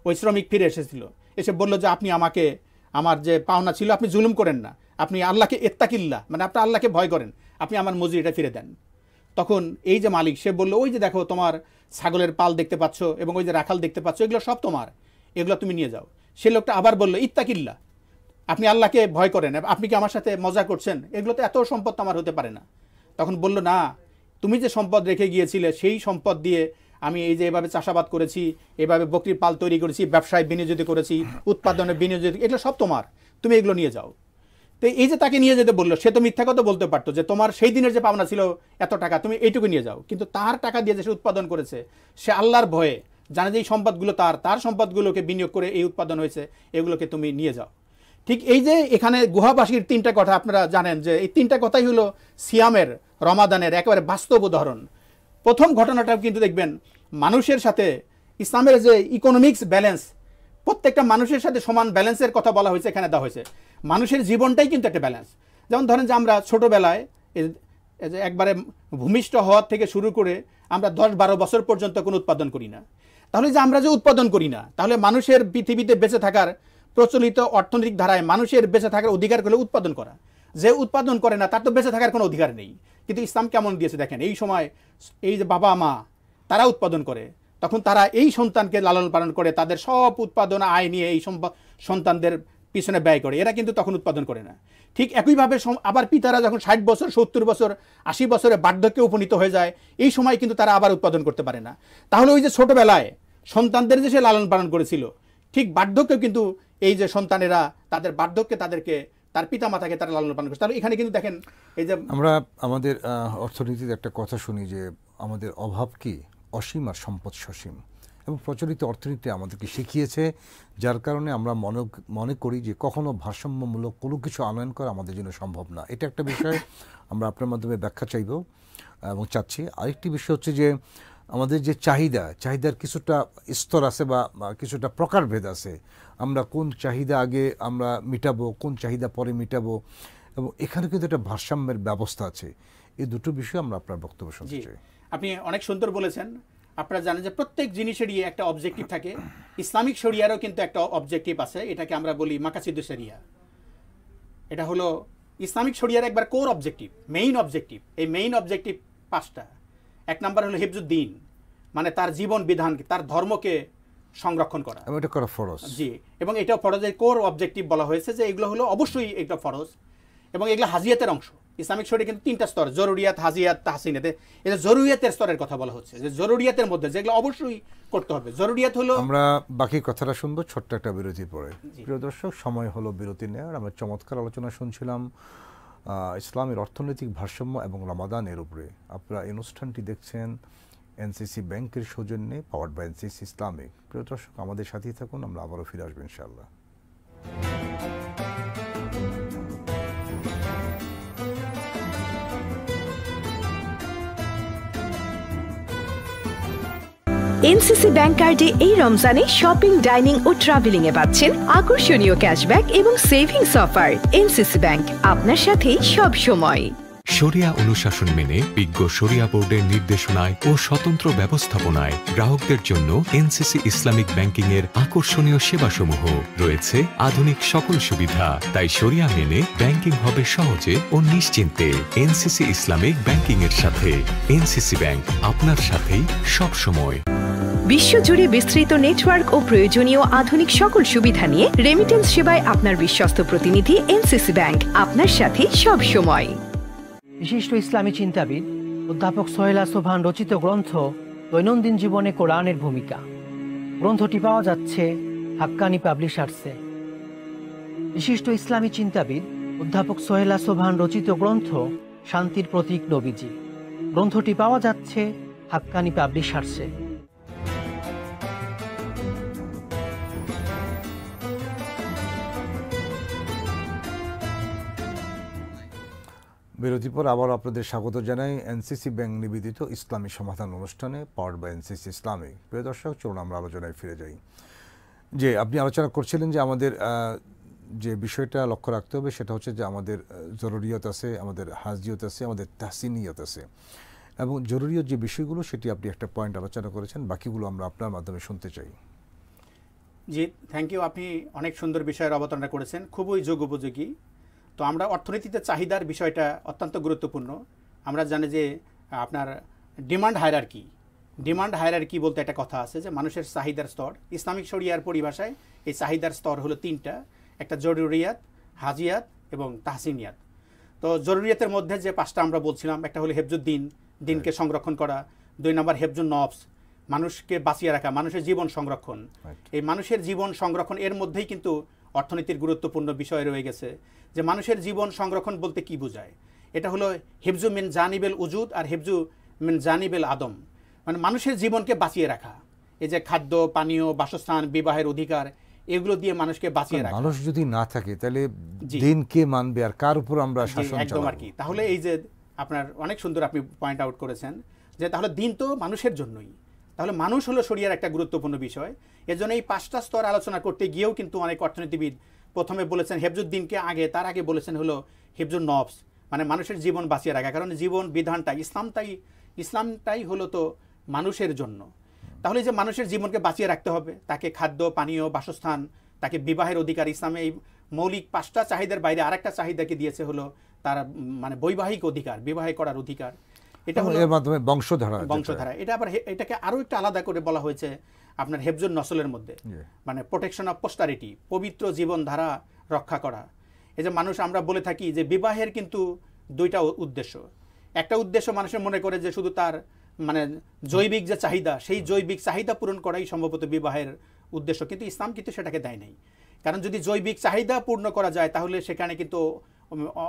ওই শ্রমিক ফিরে এসেছিল, এসে বলল যে আপনি আমাকে, আমার যে পাওনা ছিল, আপনি জুলুম করেন না, আপনি আল্লাহকে ইত্তাকিল্লাহ, মানে আপনি আল্লাহকে ভয় করেন, আপনি আমার মজুরিটা ফিরে দেন। তখন এই যে মালিক, সে বলল ওই যে দেখো তোমার ছাগলের পাল দেখতে পাচ্ছ এবং ওই যে রাখাল দেখতে পাচ্ছ, এগুলো সব তোমার, এগুলো তুমি নিয়ে যাও। সে লোকটা আবার বলল ইত্তাকিল্লাহ, আপনি আল্লাহকে ভয় করেন, আপনি কি আমার সাথে মজা করছেন, এগুলো তো এত সম্পদ আমার হতে পারে না। তখন বলল না, তুমি যে সম্পদ রেখে গিয়েছিলে সেই সম্পদ দিয়ে আমি এই যে এভাবে চাষাবাদ করেছি, এভাবে বকরির পাল তৈরি করেছি, ব্যবসায় বিনিয়োজিত করেছি, উৎপাদনে বিনিয়োজিত, এগুলো সব তোমার, তুমি এগুলো নিয়ে যাও। তো এই যে তাকে নিয়ে যেতে বললো, সে তো মিথ্যা কথা বলতে পারতো যে তোমার সেই দিনের যে পাওনা ছিল এত টাকা, তুমি এইটুকু নিয়ে যাও, কিন্তু তার টাকা দিয়ে যে সে উৎপাদন করেছে, সে আল্লাহর ভয়ে জানে যে এই সম্পদগুলো তার সম্পদগুলোকে বিনিয়োগ করে এই উৎপাদন হয়েছে, এগুলোকে তুমি নিয়ে যাও। ঠিক এই যে এখানে গুহাবাসীর 3টা কথা আপনারা জানেন, যে এই 3টা কথাই হলো সিয়ামের, রমাদানের একেবারে বাস্তব উদাহরণ। প্রথম ঘটনাটা কিন্তু দেখবেন মানুষের সাথে ইসলামের যে ইকোনমিক্স ব্যালেন্স, প্রত্যেকটা মানুষের সাথে সমান ব্যালেন্সের কথা বলা হয়েছে, এখানে দেওয়া হয়েছে। মানুষের জীবনটাই কিন্তু একটা ব্যালেন্স। যেমন ধরেন যে আমরা ছোটোবেলায় একবারে ভূমিষ্ঠ হওয়ার থেকে শুরু করে আমরা 10-12 বছর পর্যন্ত কোনো উৎপাদন করি না। তাহলে যে আমরা যে উৎপাদন করি না, তাহলে মানুষের পৃথিবীতে বেঁচে থাকার প্রচলিত অর্থনৈতিক ধারায় মানুষের বেঁচে থাকার অধিকার হলো উৎপাদন করা। যে উৎপাদন করে না তার তো বেঁচে থাকার কোনো অধিকার নেই। কিন্তু ইসলাম কেমন দিয়েছে দেখেন, এই সময় এই যে বাবা মা তারা উৎপাদন করে, তখন তারা এই সন্তানকে লালন পালন করে, তাদের সব উৎপাদন আয় নিয়ে এই সন্তানদের পিছনে ব্যয় করে, এরা কিন্তু তখন উৎপাদন করে না। ঠিক একইভাবে আবার পিতারা যখন 60 বছর, 70 বছর, 80 বছরে বার্ধক্যে উপনীত হয়ে যায়, এই সময় কিন্তু তারা আবার উৎপাদন করতে পারে না। তাহলে ওই যে ছোটবেলায় সন্তানদের যে সে লালন পালন করেছিল, ঠিক বার্ধক্যেও কিন্তু এই যে সন্তানেরা তাদের বার্ধক্যে তাদেরকে, তার পিতা মাতাকে তারা লালন পালন করছে। তাহলে এখানে কিন্তু দেখেন এই যে আমরা আমাদের অর্থনীতিতে একটা কথা শুনি যে আমাদের অভাব কি অসীম আর সম্পদ সসীম, এবং প্রচলিত অর্থনীতি আমাদেরকে শিখিয়েছে, যার কারণে আমরা মনে করি যে কখনো ভারসাম্যমূলক কোনো কিছু আনয়ন করা আমাদের জন্য সম্ভব না। এটা একটা বিষয় আমরা আপনার মাধ্যমে ব্যাখ্যা চাইব এবং চাচ্ছি। আরেকটি বিষয় হচ্ছে যে আমাদের যে চাহিদার কিছুটা স্তর আছে বা কিছুটা প্রকারভেদ আছে। আমরা কোন চাহিদা আগে আমরা মিটাবো, কোন চাহিদা পরে মিটাবো, এবং এখানে কিন্তু একটা ভারসাম্যের ব্যবস্থা আছে। এই দুটো বিষয় আমরা আপনার বক্তব্য শুনতে চাই। আপনি অনেক সুন্দর বলেছেন। আপনারা জানেন যে প্রত্যেক জিনিসেরই একটা অবজেক্টিভ থাকে। ইসলামিক শরিয়ারও কিন্তু একটা অবজেক্টিভ আছে, এটাকে আমরা বলি মাকাসিদু শরিয়া। এটা হলো ইসলামিক শরিয়ার একবার কোর অবজেক্টিভ, মেইন অবজেক্টিভ। এই মেইন অবজেক্টিভ 5টা। 1 নাম্বার হলো হিফজুদ্দিন, মানে তার জীবন বিধান, তার ধর্মকে সংরক্ষণ করা, এটা করা ফরজ। জি, এবং এটা ফরজের কোর অবজেক্টিভ বলা হয়েছে যে এগুলো হলো অবশ্যই এটা ফরজ, এবং এগুলো হাজিয়াতের অংশ। ইসলামিক শরিয়া কিন্তু 3টা স্তর, জরুরিয়াত, হাজিয়াত, তাহসিনাতে। এটা জরুরিয়াতের স্তরের কথা বলা হচ্ছে, যে জরুরিয়াতের মধ্যে যেগুলো অবশ্যই করতে হবে। জরুরিয়াত হলো, আমরা বাকি কথাটা শুনবো ছোট্ট একটা বিরতির পরে। প্রিয় দর্শক, সময় হলো বিরতি নেওয়ার। আমরা চমৎকার আলোচনা শুনছিলাম ইসলামের অর্থনৈতিক ভারসাম্য এবং রমাদানের উপরে। আপনারা এই অনুষ্ঠানটি দেখছেন এনসিসি ব্যাংকের সৌজন্যে, পাওয়ার্ড বাই এনসিসি ইসলামিক। প্রিয় দর্শক, আমাদের সাথেই থাকুন, আমরা আবারও ফিরে আসবো ইনশাআল্লাহ। এনসিসি ব্যাংক কার্ডে এই রমজানে শপিং, ডাইনিং ও ট্রাভেলিং এ পাচ্ছেন আকর্ষণীয় ক্যাশব্যাক এবং সেভিংস অফার। এনসিসি ব্যাংক, আপনার সাথেই সব সময়। শরিয়া অনুশাসন মেনে বিজ্ঞ শরিয়া বোর্ডের নির্দেশনায় ও স্বতন্ত্র ব্যবস্থাপনায় গ্রাহকদের জন্য এনসিসি ইসলামিক ব্যাংকিং এর আকর্ষণীয় সেবাসমূহ রয়েছে। আধুনিক সকল সুবিধা, তাই শরিয়া মেনে ব্যাংকিং হবে সহজে ও নিশ্চিন্তে। এনসিসি ইসলামিক ব্যাংকিং এর সাথে। এনসিসি ব্যাংক, আপনার সাথেই সব সময়। বিশ্বজুড়ে বিস্তৃত নেটওয়ার্ক ও প্রয়োজনীয় আধুনিক সকল সুবিধা নিয়ে রেমিটেন্স সেবায় আপনার বিশ্বস্ত প্রতিনিধি এনসিসি ব্যাংক, আপনার সাথে সব সময়। বিশিষ্ট ইসলামী চিন্তাবিদ অধ্যাপক সোহেলা সোবহান রচিত গ্রন্থ দৈনন্দিন জীবনে কোরআনের ভূমিকা। গ্রন্থটি পাওয়া যাচ্ছে হাক্কানি পাবলিশার্সে। বিশিষ্ট ইসলামী চিন্তাবিদ অধ্যাপক সোহেলা সোবহান রচিত গ্রন্থ শান্তির প্রতীক নবীজি। গ্রন্থটি পাওয়া যাচ্ছে হাক্কানি পাবলিশার্সে। বিরতির পর আবার আপনাদের স্বাগত জানাই এনসিসি ব্যাংক নিবেদিত ইসলামী সমাধান অনুষ্ঠানে, পাওয়ার্ড বাই এনসিসি ইসলামিক। প্রিয় দর্শক, চলুন আমরা আলোচনায় ফিরে যাই। যে আপনি আলোচনা করছিলেন যে আমাদের যে বিষয়টা লক্ষ্য রাখতে হবে সেটা হচ্ছে যে আমাদের জরুরিয়ত আছে, আমাদের হাজিয়ত আছে, আমাদের তাহসিনিয়ত আছে, এবং জরুরিয়ত যে বিষয়গুলো সেটি আপনি একটা পয়েন্ট আলোচনা করেছেন, বাকিগুলো আমরা আপনার মাধ্যমে শুনতে চাই। জি, থ্যাংক ইউ। আপনি অনেক সুন্দর বিষয়ের অবতারণা করেছেন, খুবই যোগ্যোপযোগী। তো আমরা অর্থনীতিতে চাহিদার বিষয়টা অত্যন্ত গুরুত্বপূর্ণ। আমরা জানি যে আপনার ডিমান্ড হায়ারার্কি বলতে একটা কথা আছে, যে মানুষের চাহিদার স্তর। ইসলামিক শরিয়ার পরিভাষায় এই চাহিদার স্তর হলো তিনটা, একটা জরুরিয়াত, হাজিয়াত এবং তাহসিনিয়াত। তো জরুরিয়াতের মধ্যে যে পাঁচটা আমরা বলছিলাম, একটা হলো হেফজুদ্দিন, দিনকে সংরক্ষণ করা। 2 নম্বর হেফজুন নফস, মানুষকে বাঁচিয়ে রাখা, মানুষের জীবন সংরক্ষণ। এই মানুষের জীবন সংরক্ষণ এর মধ্যেই কিন্তু অর্থনীতির গুরুত্বপূর্ণ বিষয় রয়ে গেছে, যে মানুষের জীবন সংরক্ষণ বলতে কি বোঝায়। এটা হলো হিফজু মিন জানিবেল উজুদ আর হিফজু মিন জানিবেল আদম, মানে মানুষের জীবনকে বাঁচিয়ে রাখা। এই যে খাদ্য, পানীয়, বাসস্থান, বিবাহের অধিকার, এগুলো দিয়ে মানুষকে বাঁচিয়ে রাখা। মানুষ যদি না থাকে তাহলে দিন কে মানবে আর কার উপর আমরা শাসন চালাবো? একদম আর কি। তাহলে এই যে আপনার অনেক সুন্দর আপনি পয়েন্ট আউট করেছেন যে তাহলে দিন তো মানুষের জন্যই, তাহলে মানুষ হলো শরিয়ার একটা গুরুত্বপূর্ণ বিষয়। এজন্য এই 5টা স্তর আলোচনা করতে গিয়েও কিন্তু অনেক অর্থনীতিবিদ প্রথমে বলেছেন হেফজুদ্দিনকে আগে, তার আগে বলেছেন হলো হিফজুন নফস, মানে মানুষের জীবন বাঁচিয়ে রাখা। কারণ জীবন বিধানটা ইসলামটাই হলো তো মানুষের জন্য। তাহলে যে মানুষের জীবনকে বাঁচিয়ে রাখতে হবে, তাকে খাদ্য, পানীয়, বাসস্থান, তাকে বিবাহের অধিকার। ইসলামে এই মৌলিক 5টা চাহিদার বাইরে আরেকটা চাহিদাকে দিয়েছে হলো তার মানে বৈবাহিক অধিকার, বিবাহ করার অধিকার। এটা হলো এর মাধ্যমে বংশধারা। এটা আবার এটাকে আরো একটু আলাদা করে বলা হয়েছে আপনার হেফজুন নসলের মধ্যে, মানে প্রোটেকশন অফ পোস্টারিটি, পবিত্র জীবনধারা রক্ষা করা। এই যে মানুষ আমরা বলে থাকি যে বিবাহের কিন্তু 2টা উদ্দেশ্য। একটা উদ্দেশ্য মানুষের মনে করে যে শুধু তার মানে জৈবিক যে চাহিদা, সেই জৈবিক চাহিদা পূরণ করাই সম্ভবত বিবাহের উদ্দেশ্য, কিন্তু ইসলাম কিন্তু সেটাকে দেয় নাই। কারণ যদি জৈবিক চাহিদা পূর্ণ করা যায় তাহলে সেখানে কিন্তু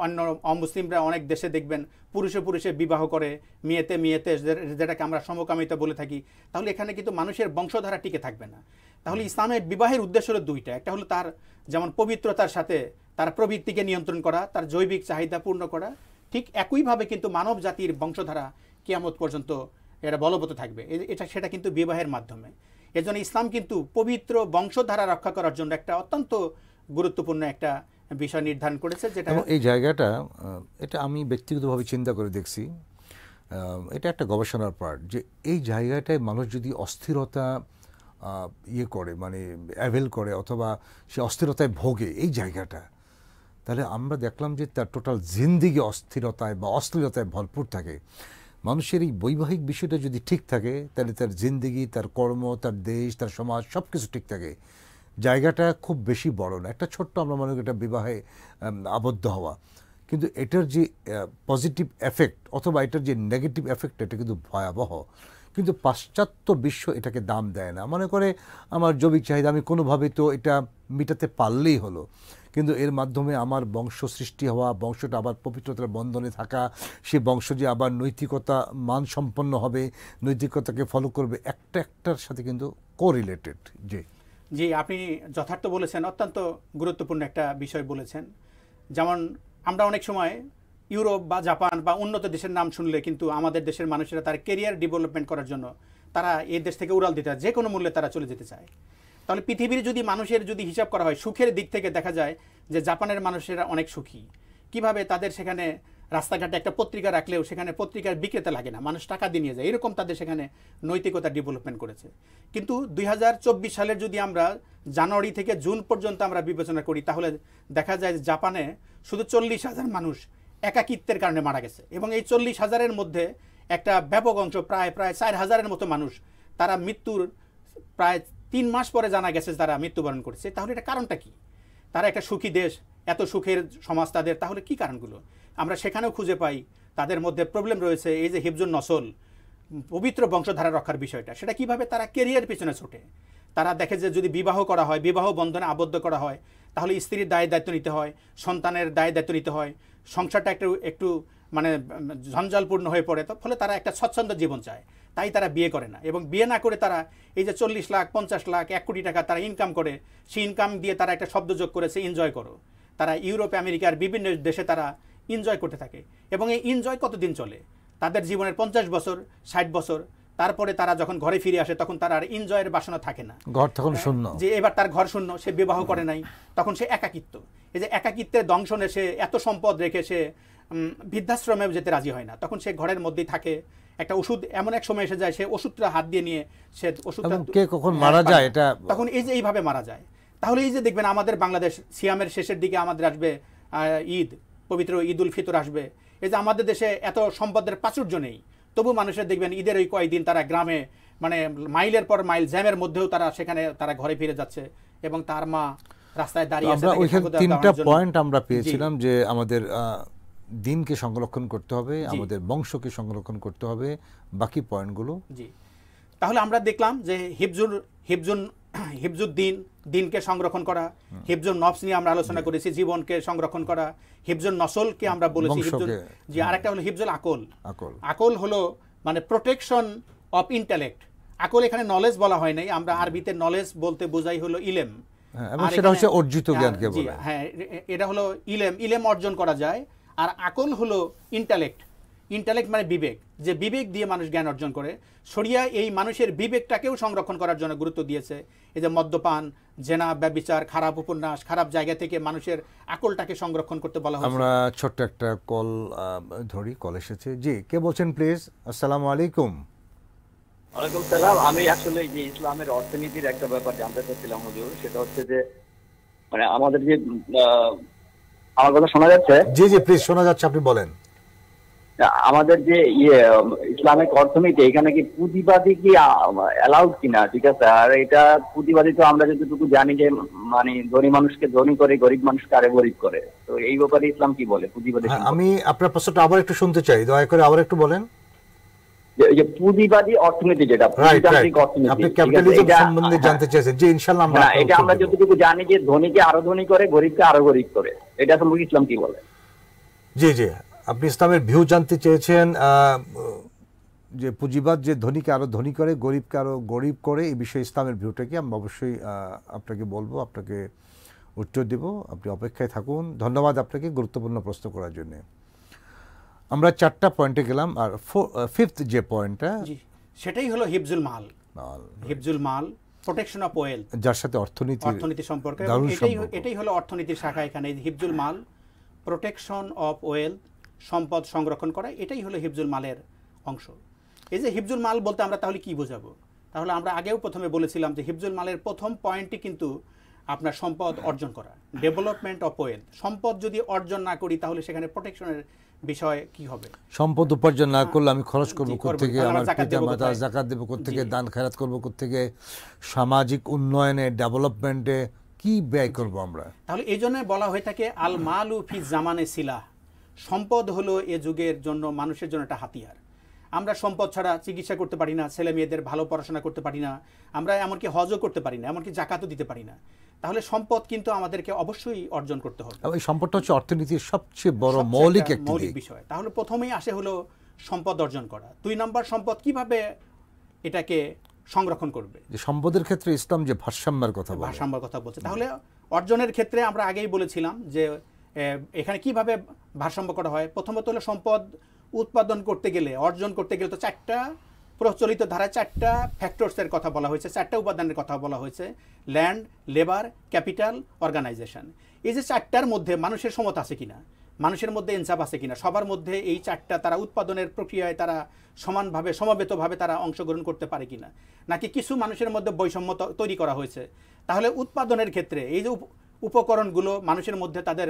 অন্য অমুসলিমরা অনেক দেশে দেখবেন পুরুষে বিবাহ করে, মেয়েতে যেটাকে আমরা সমকামিতা বলে থাকি। তাহলে এখানে কিন্তু মানুষের বংশধারা টিকে থাকবে না। তাহলে ইসলামের বিবাহের উদ্দেশ্য হলো 2টা। একটা হলো তার যেমন পবিত্রতার সাথে তার প্রবৃত্তিকে নিয়ন্ত্রণ করা, তার জৈবিক চাহিদা পূর্ণ করা। ঠিক একইভাবে কিন্তু মানব জাতির বংশধারা কিয়ামত পর্যন্ত এটা বলবৎ থাকবে, সেটা কিন্তু বিবাহের মাধ্যমে। এজন্য ইসলাম কিন্তু পবিত্র বংশধারা রক্ষা করার জন্য একটা অত্যন্ত গুরুত্বপূর্ণ একটা বিষয় নির্ধারণ করেছে। যেটা এই জায়গাটা, এটা আমি ব্যক্তিগতভাবে চিন্তা করে দেখছি, এটা একটা গবেষণার পার্ট, যে এই জায়গাটায় মানুষ যদি অস্থিরতা করে, মানে অ্যাভেল করে, অথবা সে অস্থিরতায় ভোগে এই জায়গাটা, তাহলে আমরা দেখলাম যে তার টোটাল জিন্দিগি অস্থিরতায় বা অশ্লীলতায় ভরপুর থাকে। মানুষের এই বৈবাহিক বিষয়টা যদি ঠিক থাকে তাহলে তার জিন্দিগি, তার কর্ম, তার দেশ, তার সমাজ সব কিছু ঠিক থাকে। জায়গাটা খুব বেশি বড় না, একটা ছোট্ট আমরা মনে করি এটা বিবাহে আবদ্ধ হওয়া, কিন্তু এটার যে পজিটিভ এফেক্ট অথবা এটার যে নেগেটিভ এফেক্ট, এটা কিন্তু ভয়াবহ। কিন্তু পাশ্চাত্য বিশ্ব এটাকে দাম দেয় না, মনে করে আমার জৈবিক চাহিদা আমি কোনোভাবে তো এটা মেটাতে পারলেই হলো। কিন্তু এর মাধ্যমে আমার বংশ সৃষ্টি হওয়া, বংশটা আবার পবিত্রতার বন্ধনে থাকা, সে বংশ যে আবার নৈতিকতা মানসম্পন্ন হবে, নৈতিকতাকে ফলো করবে, একটার সাথে কিন্তু কোরিলেটেড। জি, আপনি যথার্থ বলেছেন, অত্যন্ত গুরুত্বপূর্ণ একটা বিষয় বলেছেন। যেমন আমরা অনেক সময় ইউরোপ বা জাপান বা উন্নত দেশের নাম শুনলে কিন্তু আমাদের দেশের মানুষেরা তার কেরিয়ার ডেভেলপমেন্ট করার জন্য তারা এই দেশ থেকে উড়াল দিতে চায়, যে কোনো মূল্যে তারা চলে যেতে চায়। তাহলে পৃথিবীর যদি মানুষের যদি হিসাব করা হয়, সুখের দিক থেকে দেখা যায় যে জাপানের মানুষেরা অনেক সুখী। কিভাবে তাদের সেখানে রাস্তাঘাটে একটা পত্রিকা রাখলেও সেখানে পত্রিকার বিক্রেতা লাগে না, মানুষ টাকা দিয়ে নিয়ে যায়, এরকম তাদের সেখানে নৈতিকতা ডেভেলপমেন্ট করেছে। কিন্তু 2024 সালের যদি আমরা জানুয়ারি থেকে জুন পর্যন্ত আমরা বিবেচনা করি, তাহলে দেখা যায় যে জাপানে শুধু 40,000 মানুষ একাকিত্বের কারণে মারা গেছে, এবং এই 40,000-এর মধ্যে একটা ব্যাপক অংশ প্রায় 4,000-এর মতো মানুষ তারা মৃত্যুর প্রায় 3 মাস পরে জানা গেছে তারা মৃত্যুবরণ করেছে। তাহলে এটা কারণটা কি? তারা একটা সুখী দেশ, এত সুখের সমাজ তাদের, তাহলে কি কারণগুলো আমরা সেখানেও খুঁজে পাই। তাদের মধ্যে প্রবলেম রয়েছে এই যে হিফজুন নসল, পবিত্র বংশধারা রক্ষার বিষয়টা, সেটা কিভাবে তারা কেরিয়ার পেছনে ছোটে। তারা দেখে যে যদি বিবাহ করা হয়, বিবাহ বন্ধনে আবদ্ধ করা হয়, তাহলে স্ত্রীর দায় দায়িত্ব নিতে হয়, সন্তানের দায় দায়িত্ব নিতে হয়, সংসারটা একটু মানে ঝঞ্ঝালপূর্ণ হয়ে পড়ে। ফলে তারা একটা স্বচ্ছন্দ জীবন চায়, তাই তারা বিয়ে করে না। এবং বিয়ে না করে তারা এই যে 40 লাখ 50 লাখ 1 কোটি টাকা তারা ইনকাম করে, সেই ইনকাম দিয়ে তারা একটা শব্দ যোগ করেছে এনজয় করো। তারা ইউরোপে আমেরিকার বিভিন্ন দেশে তারা এনজয় করতে থাকে, এবং এই এনজয় কতদিন চলে? তাদের জীবনের 50 বছর 60 বছর, তারপরে তারা যখন ঘরে ফিরে আসে তখন তার আর এনজয়ের বাসনা থাকে না, ঘর তখন শূন্য, যে এবার তার ঘর শূন্য, সে বিবাহ করে নাই, তখন সে একাকিত্ব। এই যে একাকিত্বের দংশনে সে এত সম্পদ রেখে সে বৃদ্ধাশ্রমে যেতে রাজি হয় না, তখন সে ঘরের মধ্যেই থাকে। একটা ওষুধ এমন এক সময় এসে যায়, সে ওষুধটা হাত দিয়ে নিয়ে সে ওষুধটা কে কখন মারা যায়, এটা তখন এই যে এইভাবে মারা যায়। তাহলে এই যে দেখবেন আমাদের বাংলাদেশ সিয়ামের শেষের দিকে আমাদের আসবে ঈদ, পবিত্র ঈদ উল ফিতর আসবে। এই যে আমাদের দেশে এত সম্পদের প্রাচুর্য নেই, তবু মানুষের দেখবেন ঈদের ওই কয়েকদিন তারা গ্রামে মানে মাইলের পর মাইল জ্যামের মধ্যেও তারা সেখানে তারা ঘরে ফিরে যাচ্ছে, এবং তার মা রাস্তায় দাঁড়িয়ে আছে। আমরা ওইখানে 3টা পয়েন্ট আমরা পেয়েছিলাম, যে আমাদের দিনকে সংরক্ষণ করতে হবে, আমাদের বংশকে সংরক্ষণ করতে হবে, বাকি পয়েন্টগুলো। জি, তাহলে আমরা দেখলাম যে হিফজুদ্দিন, দিনকে সংরক্ষণ করা, হিফজুন নফস নিয়ে আমরা আলোচনা করেছি, জীবনকে সংরক্ষণ করা, হিফজুন নসলকে আমরা বলেছি, জি, আরেকটা হলো হিফজুল আকল। আকল হলো মানে প্রোটেকশন অফ ইন্টেলেক্ট। আকল এখানে নলেজ বলা হয় নাই, আমরা আরবিতে নলেজ বলতে বোঝাই হলো ইলেম, এবং সেটা হচ্ছে অর্জিত জ্ঞানকে বলে। হ্যাঁ, এটা হলো ইলেম অর্জন করা যায়। আর আকল হলো ইন্টেলেক্ট মানে বিবেক, যে বিবেক দিয়ে মানুষ জ্ঞান অর্জন করে। শরিয়া এই মানুষের বিবেকটাকেও সংরক্ষণ করার জন্য গুরুত্ব দিয়েছে। এই যে মদ্যপান, জেনা, ব্যভিচার, খারাপ উপন্যাস, খারাপ জায়গা থেকে মানুষের আকলটাকে সংরক্ষণ করতে বলা হয়েছে। আমরা ছোট্ট একটা কল ধরি, কল এসেছে। জি, কে বলছেন প্লিজ? আসসালামু আলাইকুম। ওয়ালাইকুম সালাম। আমি আসলে যে ইসলামের অর্থনীতির একটা ব্যাপার জানতে চাচ্ছিলাম হুজুর, সেটা হচ্ছে যে মানে আমাদের যে, আমার কথা শোনা যাচ্ছে? জি জি, প্লিজ শোনা যাচ্ছে, আপনি বলেন। আমাদের যে ইসলামিক অর্থনীতি, এখানে কি পুঁজিবাদী কি অ্যালাউড কিনা? ঠিক আছে। আর এটা পুঁজিবাদী তো আমরা যতটুকু জানি যে মানে ধনী মানুষকে ধনী করে, গরিব মানুষকে আরে গরিব করে। তো এই ব্যাপারে ইসলাম কি বলে পুঁজিবাদী? আমি আপনার প্রশ্নটা আবার একটু শুনতে চাই, দয়া করে আবার একটু বলেন। যে পুঁজিবাদী অর্থনীতি, যেটা পুঁজিতান্ত্রিক অর্থনীতি, আপনি ক্যাপিটালিজম সম্বন্ধে জানতে চাইছেন। জি, ইনশাআল্লাহ আমরা এটা আমরা যতটুকু জানি যে ধনীকে আরো ধনী করে, গরিবকে আরো গরিব করে। এটা সম্পর্কে ইসলাম কি বলে? জি জি, আপনি ইসলামের ভিউ জানতে চেয়েছেন, যে পুঁজিবাদ যে ধনীকে আরো ধনী করে, গরিবকে আরো গরিব করে, এই বিষয়ে ইসলামের ভিউটা কি? আমি অবশ্যই আপনাকে বলবো, আপনাকে উত্তর দেব। আপনি অপেক্ষায় থাকুন। ধন্যবাদ আপনাকে গুরুত্বপূর্ণ প্রশ্ন করার জন্য। আমরা 4টা পয়েন্টে গেলাম, আর 5th যে পয়েন্টটা, সেটাই হলো হিফজুল মাল, প্রোটেকশন অফ ওয়েলথ, যার সাথে অর্থনীতি সম্পর্কে। এটাই হলো অর্থনীতির শাখা। এখানে হিফজুল মাল, প্রোটেকশন অফ ওয়েলথ, সম্পদ সংরক্ষণ করা, এটাই হলো হিফজুল মালের অংশ। এই যে হিফজুল মাল বলতে আমরা তাহলে কি বোঝাবো? তাহলে আমরা আগেও প্রথমে বলেছিলাম যে হিফজুল মালের প্রথম পয়েন্টটি কিন্তু আপনার সম্পদ অর্জন করা, ডেভেলপমেন্ট অফ ওয়েলথ। সম্পদ যদি অর্জন না করি তাহলে সেখানে প্রোটেকশনের বিষয় কি হবে? সম্পদ উপার্জন না করলে আমি খরচ করব কোত্থেকে, আমার পিতা-মাতা জাকাত দেব কোত্থেকে, দান খয়রাত করব কোত্থেকে, সামাজিক উন্নয়নে, ডেভেলপমেন্টে কি ব্যয় করব আমরা? তাহলে এই জন্য বলা হয়ে থাকে আল মালু ফি জামানে সিলাহ, সম্পদ হলো এ যুগের জন্য, মানুষের জন্য একটা হাতিয়ার। আমরা সম্পদ ছাড়া চিকিৎসা করতে পারি না, ছেলে মেয়েদের ভালো পড়াশোনা করতে পারি না, আমরা এমনকি হজও করতে পারি না, এমনকি জাকাতও দিতে পারি না। তাহলে সম্পদ কিন্তু আমাদেরকে অবশ্যই অর্জন করতে হবে। এই সম্পদটা হচ্ছে অর্থনীতির সবচেয়ে বড় মৌলিক বিষয়। তাহলে প্রথমেই আসে হলো সম্পদ অর্জন করা। 2 নম্বর, সম্পদ কিভাবে এটাকে সংরক্ষণ করবে। যে সম্পদের ক্ষেত্রে ইসলাম যে ভারসাম্যের কথা বলছে, তাহলে অর্জনের ক্ষেত্রে আমরা আগেই বলেছিলাম যে এখানে কিভাবে ভারসাম্য করা হয়। প্রথমত হলো সম্পদ উৎপাদন করতে গেলে, অর্জন করতে গেলে তো 4টা প্রচলিত ধারায় 4টা ফ্যাক্টরসের কথা বলা হয়েছে, 4টা উপাদানের কথা বলা হয়েছে, ল্যান্ড, লেবার, ক্যাপিটাল, অর্গানাইজেশন। এই যে 4টার মধ্যে মানুষের সমতা আছে কিনা, মানুষের মধ্যে ইনসাফ আছে কিনা, সবার মধ্যে এই 4টা তারা উৎপাদনের প্রক্রিয়ায় তারা সমানভাবে সমবেতভাবে তারা অংশগ্রহণ করতে পারে কিনা, নাকি কিছু মানুষের মধ্যে বৈষম্য তৈরি করা হয়েছে। তাহলে উৎপাদনের ক্ষেত্রে এই যে উপকরণগুলো মানুষের মধ্যে তাদের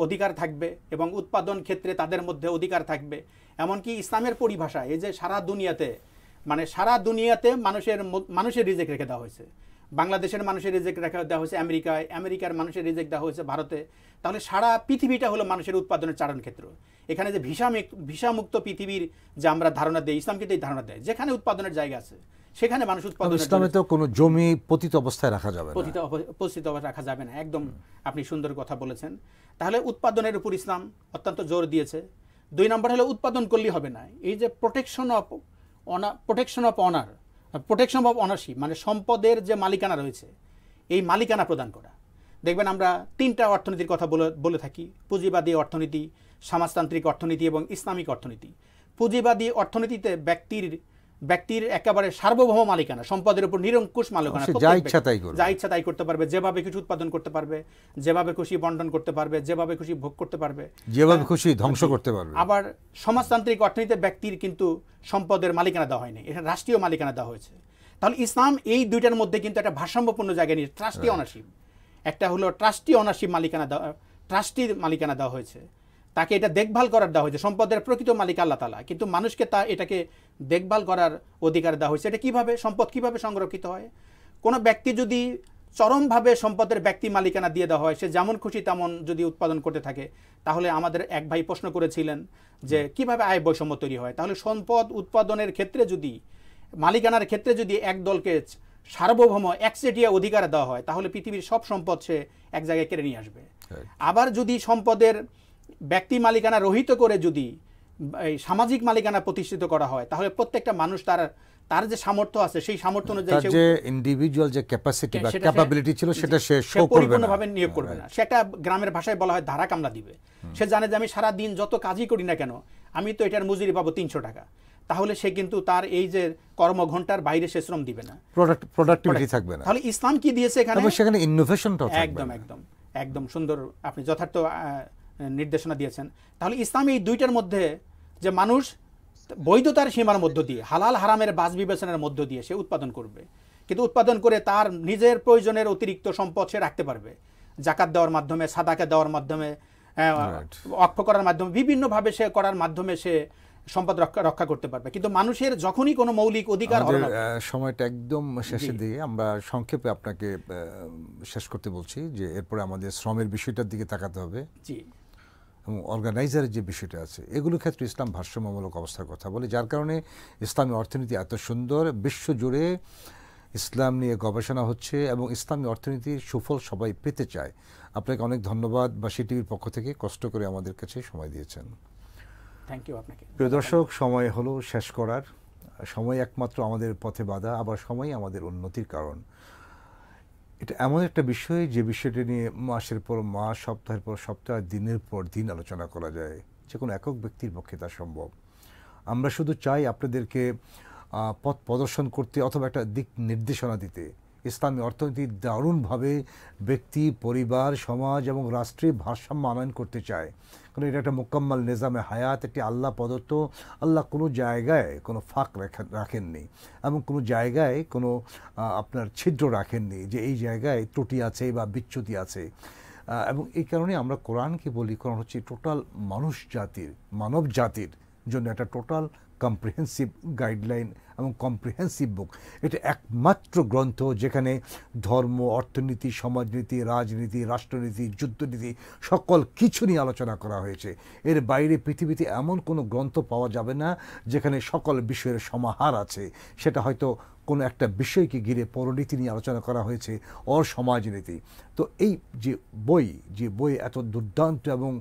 অধিকার থাকবে এবং উৎপাদন ক্ষেত্রে তাদের মধ্যে অধিকার থাকবে। এমনকি ইসলামের পরিভাষা এই যে সারা দুনিয়াতে মানুষের রিজেক্ট রেখে দেওয়া হয়েছে। বাংলাদেশের মানুষের রিজেক্ট রেখে দেওয়া হয়েছে আমেরিকায়, আমেরিকার মানুষের রিজেক্ট দেওয়া হয়েছে ভারতে। তাহলে সারা পৃথিবীটা হলো মানুষের উৎপাদনের চারণ ক্ষেত্র। এখানে যে ভিসামুক্ত পৃথিবীর যে আমরা ধারণা দেই, ইসলাম কিন্তু এই ধারণা দেয় যেখানে উৎপাদনের জায়গা আছে সেখানে মানুষ উৎপাদন। ইসলামে তো কোনো জমি পতিত অবস্থায় রাখা যাবে না, পতিত অবস্থায় রাখা যাবে না। একদম আপনি সুন্দর কথা বলেছেন। তাহলে উৎপাদনের উপর ইসলাম অত্যন্ত জোর দিয়েছে। 2 নম্বর হলো উৎপাদন করলেই হবে না, এই যে প্রোটেকশন অফ অনারশিপ, মানে সম্পদের যে মালিকানা রয়েছে এই মালিকানা প্রদান করা। দেখবেন আমরা 3টা অর্থনীতির কথা বলে থাকি, পুঁজিবাদী অর্থনীতি, সমাজতান্ত্রিক অর্থনীতি এবং ইসলামিক অর্থনীতি। পুঁজিবাদী অর্থনীতিতে ব্যক্তির একেবারে সার্বভৌম মালিকানা, সম্পদের উপর নিরঙ্কুশ মালিকানা, যা ইচ্ছা তাই করতে পারবে, যেভাবে কিছু উৎপাদন করতে পারবে, যেভাবে খুশি বন্টন করতে পারবে, যেভাবে খুশি ভোগ করতে পারবে, যেভাবে খুশি ধ্বংস করতে পারবে। আবার সমাজতান্ত্রিক অর্থনীতিতে ব্যক্তির কিন্তু সম্পদের মালিকানা দেওয়া হয়নি, এখানে রাষ্ট্রীয় মালিকানা দেওয়া হয়েছে। তাহলে ইসলাম এই 2টার মধ্যে কিন্তু একটা ভারসাম্যপূর্ণ জায়গায় নিয়ে ট্রাস্টি অনারশিপ, একটা হলো ট্রাস্টি অনারশিপ ট্রাস্টির মালিকানা দেওয়া হয়েছে, তাকে এটা দেখভাল করার দেওয়া হয়েছে। সম্পদের প্রকৃত মালিক আল্লাহ তাআলা, কিন্তু মানুষকে এটাকে দেখভাল করার অধিকার দেওয়া হয়েছে। এটা কিভাবে, সম্পদ কিভাবে সংরক্ষিত হয়? কোনো ব্যক্তি যদি চরমভাবে সম্পদের ব্যক্তি মালিকানা দিয়ে দেওয়া হয়, সে যেমন খুশি তেমন যদি উৎপাদন করতে থাকে, তাহলে আমাদের এক ভাই প্রশ্ন করেছিলেন যে কিভাবে আয় বৈষম্য তৈরি হয়। তাহলে সম্পদ উৎপাদনের ক্ষেত্রে যদি, মালিকানার ক্ষেত্রে যদি এক দলকে সার্বভৌম একচেটিয়া অধিকার দেওয়া হয়, তাহলে পৃথিবীর সব সম্পদ সে এক জায়গায় কেড়ে নিয়ে আসবে। আবার যদি সম্পদের ব্যক্তি মালিকানা রহিত করে যদি সামাজিক মালিকানা প্রতিষ্ঠিত করা হয়, তাহলে প্রত্যেকটা মানুষ তার যে সামর্থ্য আছে সেই সামর্থ্য অনুযায়ী যে ইন্ডিভিজুয়াল যে ক্যাপাসিটি বা ক্যাপাবিলিটি ছিল সেটা সে শো করবে না, পরিপূর্ণভাবে নিয়োগ করবে না। সে একটা গ্রামের ভাষায় বলা হয় ধারা কামলা দিবে। সে জানে যে আমি সারা দিন যত কাজই করি না কেন আমি তো এটার মজুরি পাবো 300 টাকা। তাহলে সে কিন্তু তার এই যে কর্মঘণ্টার বাইরে সে শ্রম দিবে না, প্রোডাক্টিভিটি থাকবে না। তাহলে ইসলাম কি দিয়েছে এখানে? সেখানে ইনোভেশনটাও থাকবে। একদম সুন্দর, আপনি যথার্থ নির্দেশনা দিয়েছেন। তাহলে ইসলাম এই 2টার মধ্যে যে মানুষ বৈধতার সীমার মধ্য দিয়ে, হালাল হারামের বাছ বিবেচনার মধ্য দিয়ে সে উৎপাদন করবে, কিন্তু উৎপাদন করে তার নিজের প্রয়োজনের অতিরিক্ত সম্পদ সে রাখতে পারবে, জাকাত দেওয়ার মাধ্যমে, সাদাকা দেওয়ার মাধ্যমে, অক্ষ করার মাধ্যমে, বিভিন্নভাবে সে করার মাধ্যমে সে সম্পদ রক্ষা করতে পারবে। কিন্তু মানুষের যখনই কোনো মৌলিক অধিকার হবে না। সময়টা একদম শেষের দিকে, আমরা সংক্ষেপে আপনাকে শেষ করতে বলছি যে এরপরে আমাদের শ্রমের বিষয়টার দিকে তাকাতে হবে। জি, এবং অর্গানাইজারের যে বিষয়টা আছে এগুলোর ক্ষেত্রে ইসলাম ভারসাম্যমূলক অবস্থার কথা বলে, যার কারণে ইসলামী অর্থনীতি এত সুন্দর, বিশ্বজুড়ে ইসলাম নিয়ে গবেষণা হচ্ছে এবং ইসলামী অর্থনীতির সুফল সবাই পেতে চায়। আপনাকে অনেক ধন্যবাদ বাসী টিভির পক্ষ থেকে, কষ্ট করে আমাদের কাছে সময় দিয়েছেন। থ্যাংক ইউ আপনাকে। প্রিয় দর্শক, সময় হলো শেষ করার। সময় একমাত্র আমাদের পথে বাধা, আবার সময় আমাদের উন্নতির কারণ। এটা এমন একটা বিষয় যে বিষয়টি নিয়ে মাসের পর মাস, সপ্তাহের পর সপ্তাহ, দিনের পর দিন আলোচনা করা যায়, যে কোনো একক ব্যক্তির পক্ষে তা সম্ভব। আমরা শুধু চাই আপনাদেরকে পথ প্রদর্শন করতে অথবা একটা দিক নির্দেশনা দিতে। ইসলামী অর্থনীতি দারুণভাবে ব্যক্তি, পরিবার, সমাজ এবং রাষ্ট্রে ভারসাম্য আনয়ন করতে চায়, কারণ এটা একটা মোকাম্মাল নিজামে হায়াত, একটি আল্লাহ প্রদত্ত। আল্লাহ কোনো জায়গায় কোনো ফাঁক রাখেননি এবং কোনো জায়গায় কোনো আপনার ছিদ্র রাখেননি যে এই জায়গায় ত্রুটি আছে বা বিচ্যুতি আছে। এবং এই কারণে আমরা কোরআনকে বলি, কোরআন হচ্ছে টোটাল মানব জাতির জন্য একটা টোটাল কম্প্রিহেন্সিভ গাইডলাইন এবং কম্প্রিহেন্সিভ বুক। এটা একমাত্র গ্রন্থ যেখানে ধর্ম, অর্থনীতি, সমাজনীতি, রাজনীতি, রাষ্ট্রনীতি, যুদ্ধনীতি সকল কিছু নিয়ে আলোচনা করা হয়েছে। এর বাইরে পৃথিবীতে এমন কোনো গ্রন্থ পাওয়া যাবে না যেখানে সকল বিষয়ের সমাহার আছে। সেটা হয়তো কোনো একটা বিষয়কে ঘিরে পরনীতি নিয়ে আলোচনা করা হয়েছে, সমাজনীতি। তো এই যে বই এত দুর্দান্ত এবং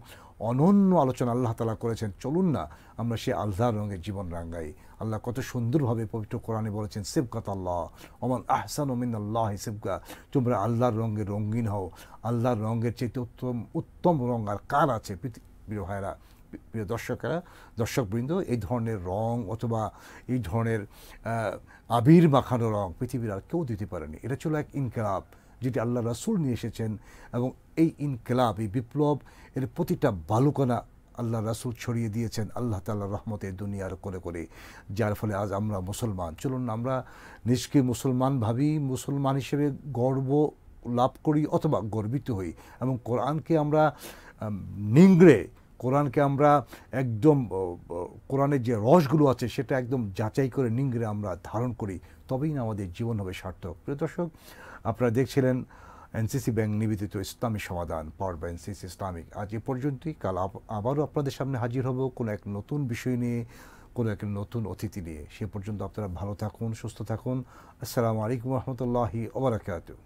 অনন্য আলোচনা আল্লাহ তাআলা করেছেন, চলুন না আমরা সে আল্লাহর রঙের জীবন রাঙ্গাই। আল্লাহ কত সুন্দরভাবে পবিত্র কোরআনে বলেছেন, সিবকাত আল্লাহ ওমান আহসানু মিনাল্লাহি সিবকা, তোমরা আল্লাহর রঙে রঙিন হও। আল্লাহর রঙের চেয়ে উত্তম রঙ আর কার আছে? প্রিয় ভাইরা, প্রিয় দর্শকবৃন্দ, এই ধরনের রং অথবা এই ধরনের আবির মাখানো রং পৃথিবীর আর কেউ দিতে পারেনি। এটা ছিল এক ইনকিলাব যেটি আল্লাহ রাসূল নিয়ে এসেছেন, এবং এই ইনকিলাব, এই বিপ্লব, এর প্রতিটা বালুকণা আল্লাহ রাসূল ছড়িয়ে দিয়েছেন আল্লাহ তাআলার রহমতে দুনিয়ার করে করে, যার ফলে আজ আমরা মুসলমান। চলুন আমরা নিজকে মুসলমান ভাবি, মুসলমান হিসেবে গর্ব লাভ করি অথবা গর্বিত হই, এবং কোরআনকে আমরা নিংড়ে, কোরআনকে আমরা একদম, কোরআনের যে রসগুলো আছে সেটা একদম যাচাই করে নিংড়ে আমরা ধারণ করি, তবেই না আমাদের জীবন হবে সার্থক। প্রিয় দর্শক, আপনারা দেখছিলেন এনসিসি ব্যাংক নিবেদিত ইসলামী সমাধান, পাওয়ারড বাই এনসিসি ইসলামিক। আজ এ পর্যন্তই। কাল আবারও আপনাদের সামনে হাজির হব কোনো এক নতুন বিষয় নিয়ে, কোনো এক নতুন অতিথি নিয়ে। সে পর্যন্ত আপনারা ভালো থাকুন, সুস্থ থাকুন। আসসালামু আলাইকুম রহমতুল্লাহি ওয়া বারাকাতুহু।